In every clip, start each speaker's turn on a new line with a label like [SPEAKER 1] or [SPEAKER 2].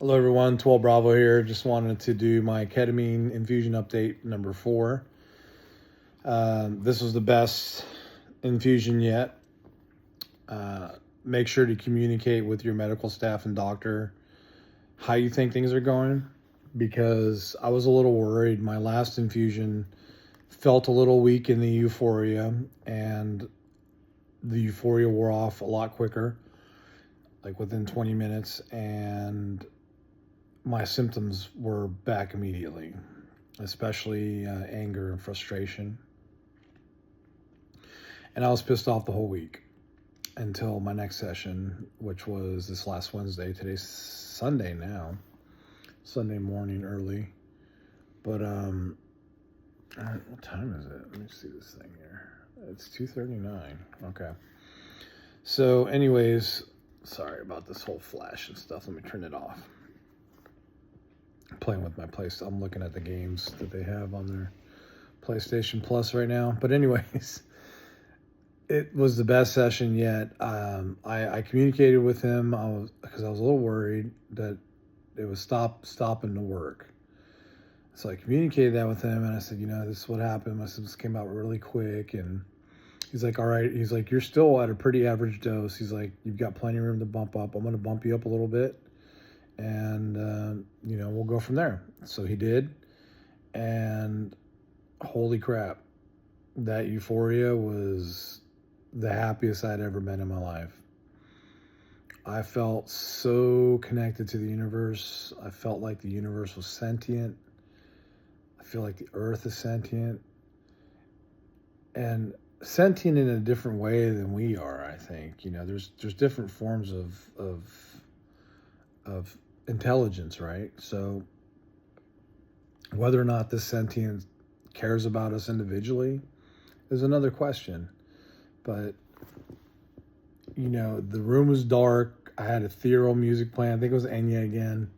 [SPEAKER 1] Hello everyone, 12 Bravo here. Just wanted to do my ketamine infusion update number 4. This was the best infusion yet. Make sure to communicate with your medical staff and doctor how you think things are going, because I was a little worried. My last infusion felt a little weak in the euphoria, and the euphoria wore off a lot quicker, like within 20 minutes, and my symptoms were back immediately, especially anger and frustration. And I was pissed off the whole week until my next session, which was this last Wednesday. Today's Sunday now, Sunday morning early. But what time is it? Let me see this thing here. It's 2:39. Okay. So, anyways, sorry about this whole flash and stuff. Let me turn it off. Playing with my PlayStation. I'm looking at the games that they have on their PlayStation Plus right now. But anyways, it was the best session yet. I communicated with him because I was a little worried that it was stopping to work. So I communicated that with him, and I said, this is what happened. My symptoms came out really quick, and he's like, all right. He's like, you're still at a pretty average dose. He's like, you've got plenty of room to bump up. I'm going to bump you up a little bit, and we'll go from there. So he did, and holy crap, that euphoria was the happiest I'd ever been in my life. I felt so connected to the universe. I felt like the universe was sentient. I feel like the earth is sentient, and sentient in a different way than we are. I think there's different forms of intelligence, right? So whether or not this sentient cares about us individually is another question. But the room was dark. I had ethereal music playing. I think it was Enya again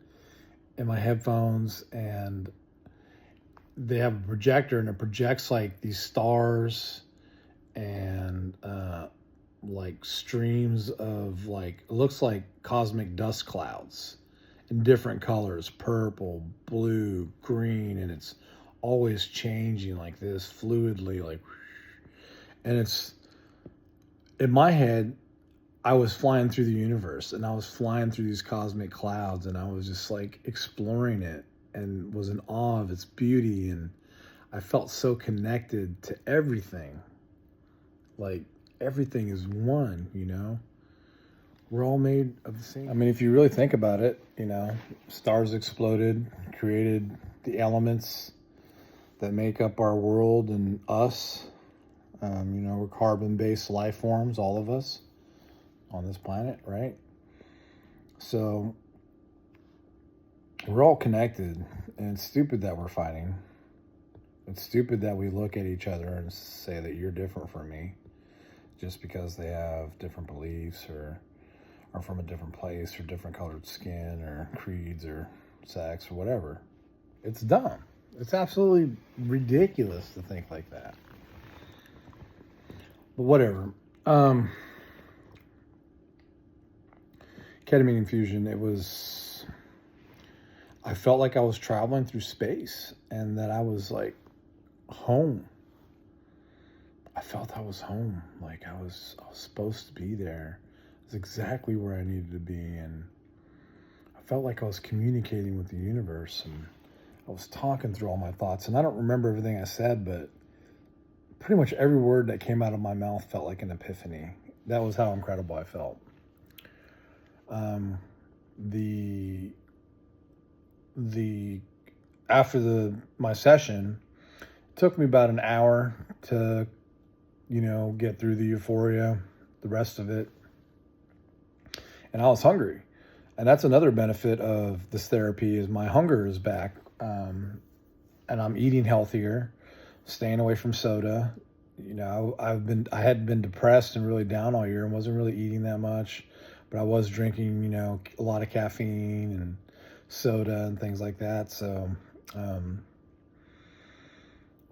[SPEAKER 1] in my headphones, and they have a projector, and it projects like these stars and like streams of, like, it looks like cosmic dust clouds in different colors, purple, blue, green, and it's always changing like this fluidly, like, and it's in my head. I was flying through the universe, and I was flying through these cosmic clouds, and I was just like exploring it and was in awe of its beauty, and I felt so connected to everything. Like, everything is one, We're all made of the same. I mean, if you really think about it, stars exploded, created the elements that make up our world and us. We're carbon-based life forms, all of us on this planet, right? So we're all connected, and it's stupid that we're fighting. It's stupid that we look at each other and say that you're different from me just because they have different beliefs or are from a different place or different colored skin or creeds or sex or whatever. It's dumb. It's absolutely ridiculous to think like that. But whatever. Ketamine infusion, I felt like I was traveling through space and that I was like home. I felt I was home. Like I was supposed to be there. It's exactly where I needed to be, and I felt like I was communicating with the universe, and I was talking through all my thoughts. And I don't remember everything I said, but pretty much every word that came out of my mouth felt like an epiphany. That was how incredible I felt. After my session, it took me about an hour to get through the euphoria, the rest of it. And I was hungry. And that's another benefit of this therapy, is my hunger is back. And I'm eating healthier, staying away from soda. I had been depressed and really down all year and wasn't really eating that much, but I was drinking, a lot of caffeine and soda and things like that. So,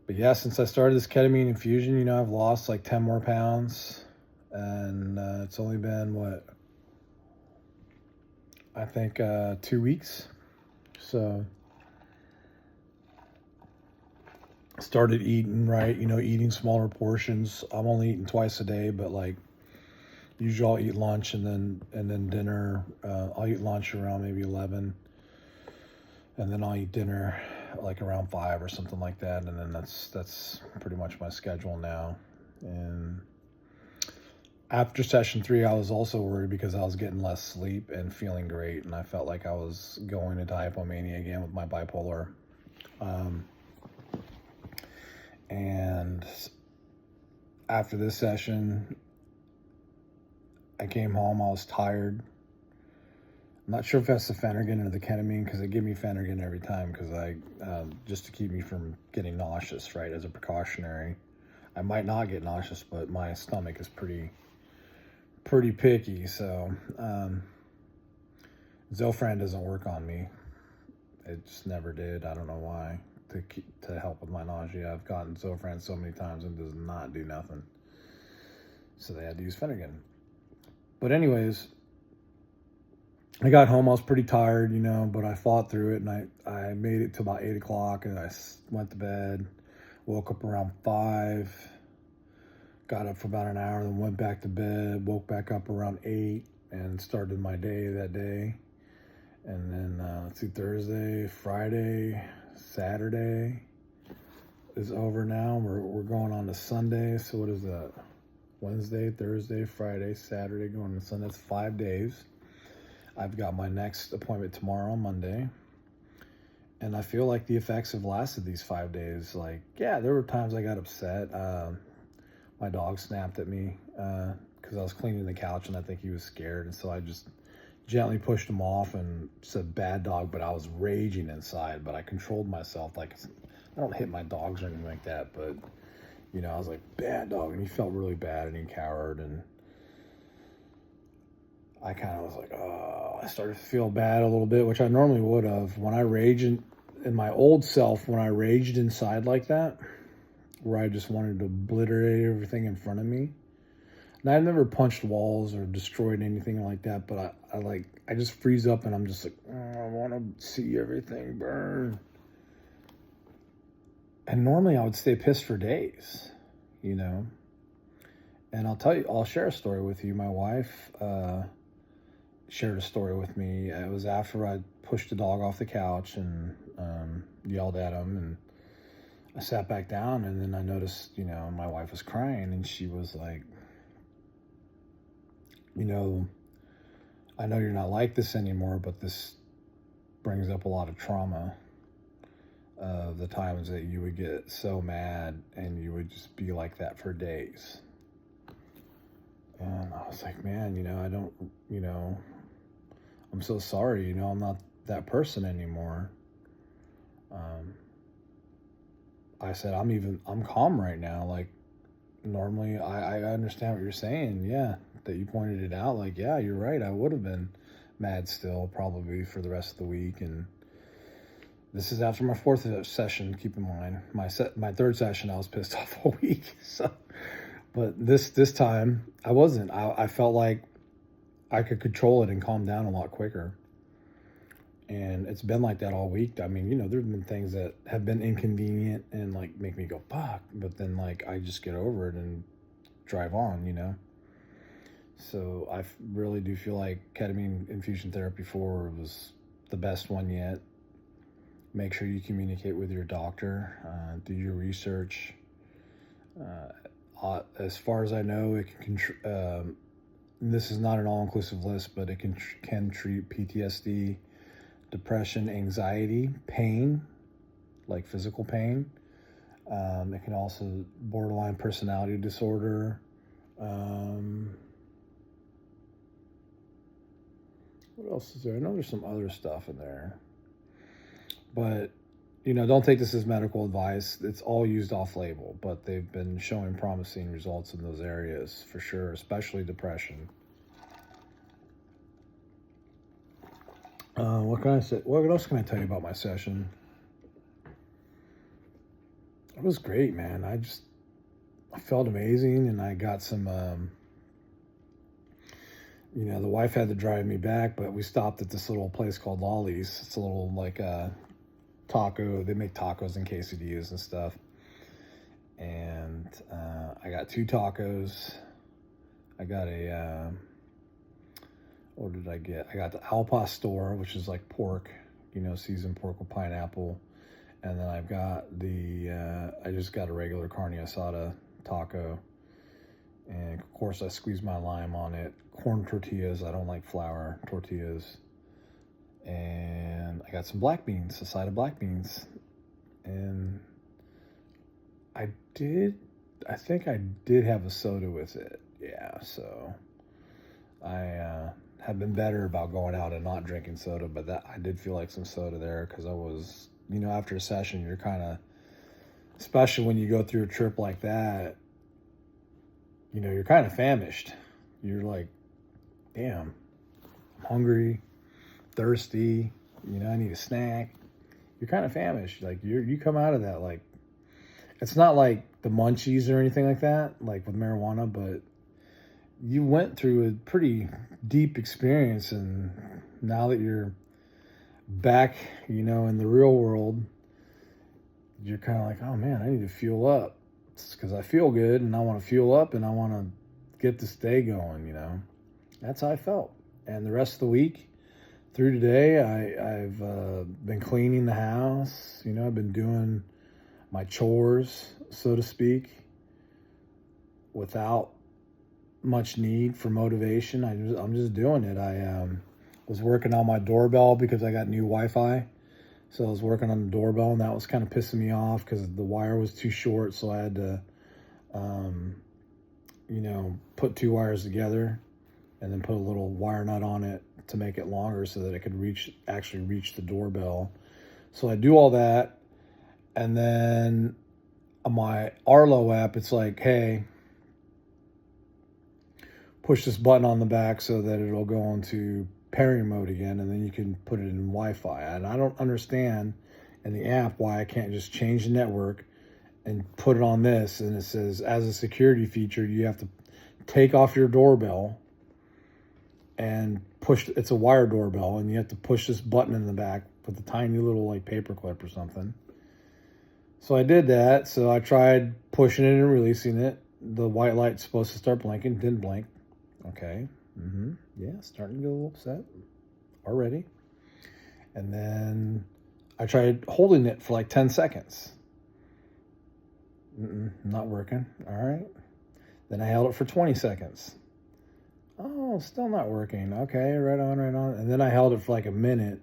[SPEAKER 1] but yeah, since I started this ketamine infusion, I've lost like 10 more pounds, and it's only been I think 2 weeks. So started eating right, eating smaller portions. I'm only eating twice a day, but like usually I'll eat lunch and then dinner. I'll eat lunch around maybe 11, and then I'll eat dinner like around 5 or something like that, and then that's pretty much my schedule now. And after session 3, I was also worried because I was getting less sleep and feeling great, and I felt like I was going into hypomania again with my bipolar. And after this session, I came home. I was tired. I'm not sure if that's the Phenergan or the Ketamine, because they give me Phenergan every time because just to keep me from getting nauseous, right, as a precautionary. I might not get nauseous, but my stomach is pretty picky. So Zofran doesn't work on me. It just never did. I don't know why. To help with my nausea, I've gotten Zofran so many times and it does not do nothing. So they had to use Phenergan. But anyways, I got home. I was pretty tired, but I fought through it, and I made it to about 8 o'clock, and I went to bed. Woke up around 5. Got up for about an hour, then went back to bed. Woke back up around 8 and started my day that day. And then let's see, Thursday, Friday, Saturday is over now. We're going on to Sunday. So what is that? Wednesday, Thursday, Friday, Saturday, going to Sunday. That's 5 days. I've got my next appointment tomorrow, Monday. And I feel like the effects have lasted these 5 days. Like, yeah, there were times I got upset. My dog snapped at me because I was cleaning the couch, and I think he was scared. And so I just gently pushed him off and said, "Bad dog," but I was raging inside, but I controlled myself. Like, I don't hit my dogs or anything like that, but, I was like, "Bad dog," and he felt really bad, and he cowered, and I kind of was like, oh, I started to feel bad a little bit, which I normally would have. When I rage in my old self, when I raged inside like that, where I just wanted to obliterate everything in front of me. And I've never punched walls or destroyed anything like that, but I just freeze up and I'm just like, oh, I want to see everything burn. And normally I would stay pissed for days, And I'll share a story with you. My wife shared a story with me. It was after I pushed the dog off the couch and yelled at him, and I sat back down, and then I noticed, my wife was crying, and she was like, I know you're not like this anymore, but this brings up a lot of trauma of the times that you would get so mad and you would just be like that for days. And I was like, man, I don't, I'm so sorry, I'm not that person anymore. I said, I'm calm right now. Like, normally I understand what you're saying. Yeah, that you pointed it out. Like, yeah, you're right. I would have been mad still probably for the rest of the week. And this is after my 4th session. Keep in mind, my 3rd session, I was pissed off all week. So, but this time I wasn't. I felt like I could control it and calm down a lot quicker. And it's been like that all week. I mean, there's been things that have been inconvenient and like make me go, fuck. But then like I just get over it and drive on, So I really do feel like ketamine infusion therapy 4 was the best one yet. Make sure you communicate with your doctor, do your research. As far as I know, it can, this is not an all-inclusive list, but it can treat PTSD, depression, anxiety, pain, like physical pain. It can also borderline personality disorder. What else is there? I know there's some other stuff in there. But, don't take this as medical advice. It's all used off-label, but they've been showing promising results in those areas for sure, especially depression. What can I say? What else can I tell you about my session? It was great, man. I felt amazing, and I got some You know, the wife had to drive me back, but we stopped at this little place called Lolly's. It's a little like taco. They make tacos and quesadillas and stuff. And I got 2 tacos. I got a, what did I get? I got the al pastor, which is like pork, you know, seasoned pork with pineapple. And then I've got the, I just got a regular carne asada taco. And of course I squeezed my lime on it. Corn tortillas, I don't like flour tortillas. And I got some black beans, a side of black beans. And I think I did have a soda with it. Yeah, so I have been better about going out and not drinking soda, but that I did feel like some soda there because I was, you know, after a session, you're kind of, especially when you go through a trip like that, you know, you're kind of famished. You're like, damn, I'm hungry, thirsty, you know, I need a snack. You're kind of famished. Like you come out of that, like, it's not like the munchies or anything like that, like with marijuana, but you went through a pretty deep experience. And now that you're back, you know, in the real world, you're kind of like, oh man, I need to fuel up. It's because I feel good and I want to fuel up and I want to get this day going, you know. That's how I felt. And the rest of the week through today, I've been cleaning the house. You know, I've been doing my chores, so to speak, without much need for motivation. I'm just doing it. I was working on my doorbell because I got new Wi-Fi. So I was working on the doorbell, and that was kind of pissing me off because the wire was too short. So I had to, you know, put 2 wires together and then put a little wire nut on it to make it longer so that it could actually reach the doorbell. So I do all that. And then on my Arlo app, it's like, hey, push this button on the back so that it'll go into pairing mode again, and then you can put it in Wi-Fi. And I don't understand in the app why I can't just change the network and put it on this. And it says, as a security feature, you have to take off your doorbell and push, it's a wire doorbell, and you have to push this button in the back with a tiny little like paper clip or something. So I did that. So I tried pushing it and releasing it. The white light's supposed to start blinking. Didn't blink. Okay. Yeah, starting to get a little upset already. And then I tried holding it for like 10 seconds. Not working. All right. Then I held it for 20 seconds. Oh, still not working. Okay, right on. And then I held it for like a minute.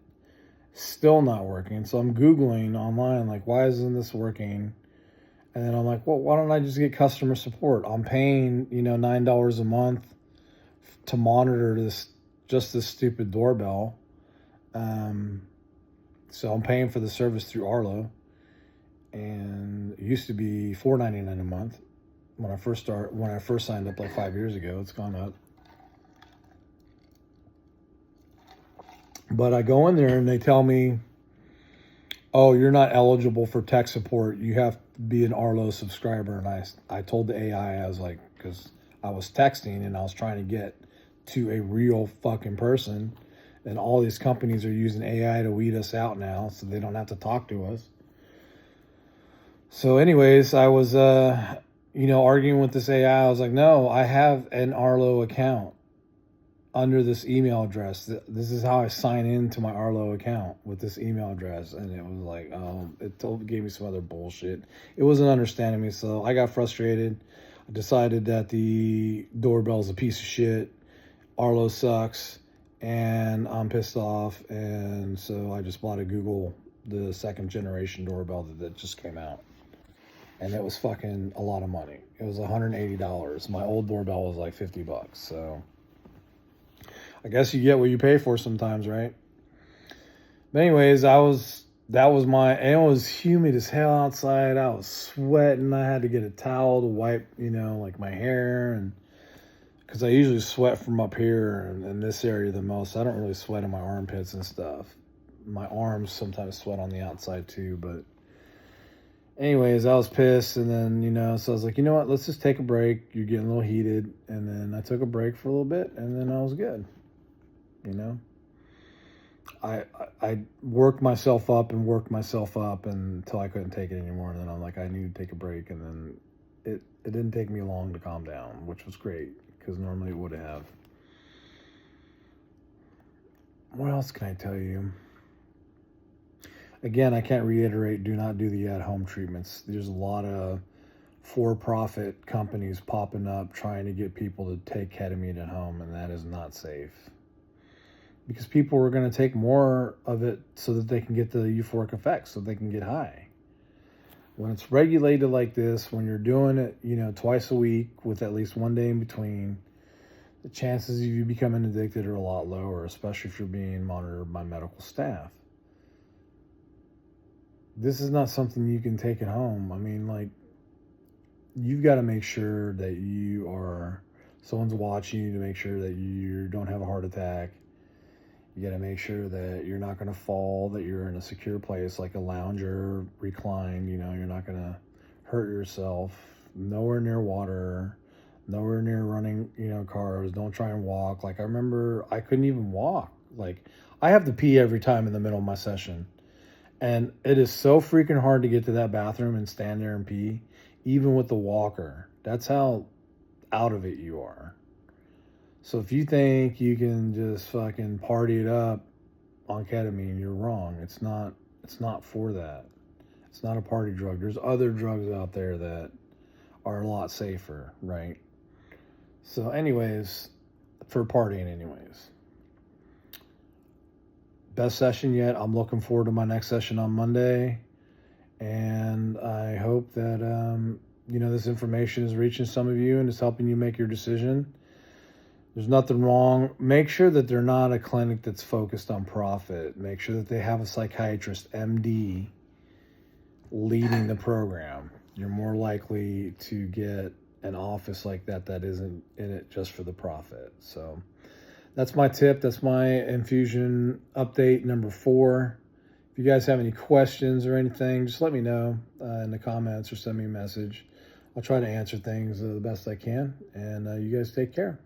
[SPEAKER 1] Still not working. So I'm Googling online, like, why isn't this working? And then I'm like, well, why don't I just get customer support? I'm paying, you know, $9 a month to monitor this stupid doorbell. So I'm paying for the service through Arlo. And it used to be $4.99 a month when I first signed up like 5 years ago. It's gone up. But I go in there and they tell me, oh, you're not eligible for tech support. You have to be an Arlo subscriber. And I told the AI, I was like, because I was texting and I was trying to get to a real fucking person. And all these companies are using AI to weed us out now so they don't have to talk to us. So anyways, I was, arguing with this AI. I was like, no, I have an Arlo account under this email address. This is how I sign into my Arlo account, with this email address. And it was like, gave me some other bullshit. It wasn't understanding me. So I got frustrated. I decided that the doorbell is a piece of shit. Arlo sucks. And I'm pissed off. And so I just bought the 2nd generation doorbell that just came out. And it was fucking a lot of money. It was $180. My old doorbell was like $50. So I guess you get what you pay for sometimes, right? But anyways, it was humid as hell outside. I was sweating. I had to get a towel to wipe, like my hair, and because I usually sweat from up here and in this area the most. I don't really sweat in my armpits and stuff. My arms sometimes sweat on the outside too, but Anyways, I was pissed, and then, so I was like, you know what, let's just take a break. You're getting a little heated. And then I took a break for a little bit, and then I was good. You know, I worked myself up and worked myself up until I couldn't take it anymore. And then I'm like, I need to take a break. And then it didn't take me long to calm down, which was great, because normally it would have. What else can I tell you? Again, I can't reiterate, do not do the at-home treatments. There's a lot of for-profit companies popping up trying to get people to take ketamine at home, and that is not safe. Because people are going to take more of it so that they can get the euphoric effects, so they can get high. When it's regulated like this, when you're doing it, twice a week with at least one day in between, the chances of you becoming addicted are a lot lower, especially if you're being monitored by medical staff. This is not something you can take at home. I mean, like, you've got to make sure that someone's watching you to make sure that you don't have a heart attack. You got to make sure that you're not going to fall, that you're in a secure place like a lounger, reclined, you're not going to hurt yourself. Nowhere near water, nowhere near running, cars. Don't try and walk. Like, I remember I couldn't even walk. Like, I have to pee every time in the middle of my session. And it is so freaking hard to get to that bathroom and stand there and pee, even with the walker. That's how out of it you are. So if you think you can just fucking party it up on ketamine, you're wrong. It's not for that. It's not a party drug. There's other drugs out there that are a lot safer, right? So anyways, for partying anyways. Best session yet. I'm looking forward to my next session on Monday. And I hope that, this information is reaching some of you and is helping you make your decision. There's nothing wrong. Make sure that they're not a clinic that's focused on profit. Make sure that they have a psychiatrist, MD, leading the program. You're more likely to get an office like that isn't in it just for the profit. So that's my tip. That's my infusion update number 4. If you guys have any questions or anything, just let me know in the comments or send me a message. I'll try to answer things the best I can. And you guys take care.